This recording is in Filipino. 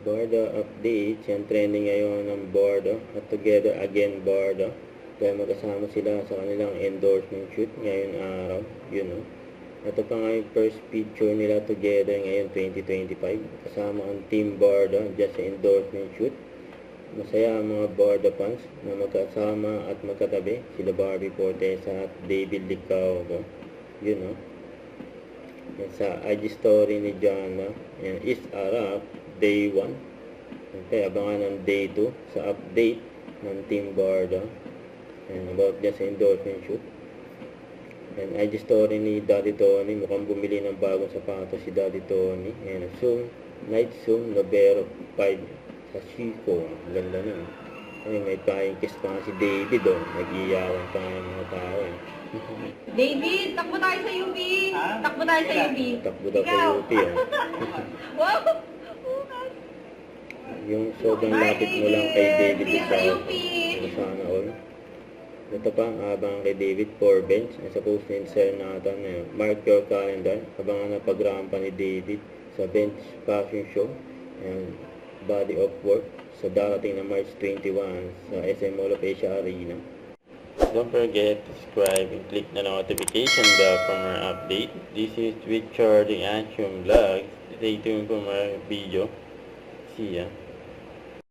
Bordo updates, yan trending ngayon ng Bordo at Together Again Bordo. Kaya magkasama sila sa kanilang endorsement shoot ngayon araw, Ito pa nga yung first picture nila together ngayon 2025. Kasama ang Team Bordo dyan sa endorsement shoot. Masaya ang mga Bordo fans na magkasama at magkatabi sila Barbie Fortesa at David Licao. Yan sa IG story ni Jana, yan is a wrap day 1. Okay, abangan ng day 2 sa update ng Team Bordo and about dyan sa endorsement shoot. And IG story ni Daddy Tony, mukhang bumili ng bagong sapatos si Daddy Tony. And soon, night soon, November 5 sa Chico. Ganda na. Ay, may tayong kiss pa si David nag-iyawan pa ng mga tao David, takbo tayo sa UP! Takbo tayo sa UP! Takbo daw sa UP Wow! Yung sobrang lapit mo lang kay David sa sana all. Ito pa ang abang kay David for bench. Sa post ni Sir Nathan, mark your calendar. Abangan ang pagrampa ni David sa bench fashion show and body of work sa darating na March 21 sa SM Mall of Asia Arena. Don't forget to subscribe and click the notification bell for more update. This is Richard the Action Vlogs. Stay tuned for more video. See ya.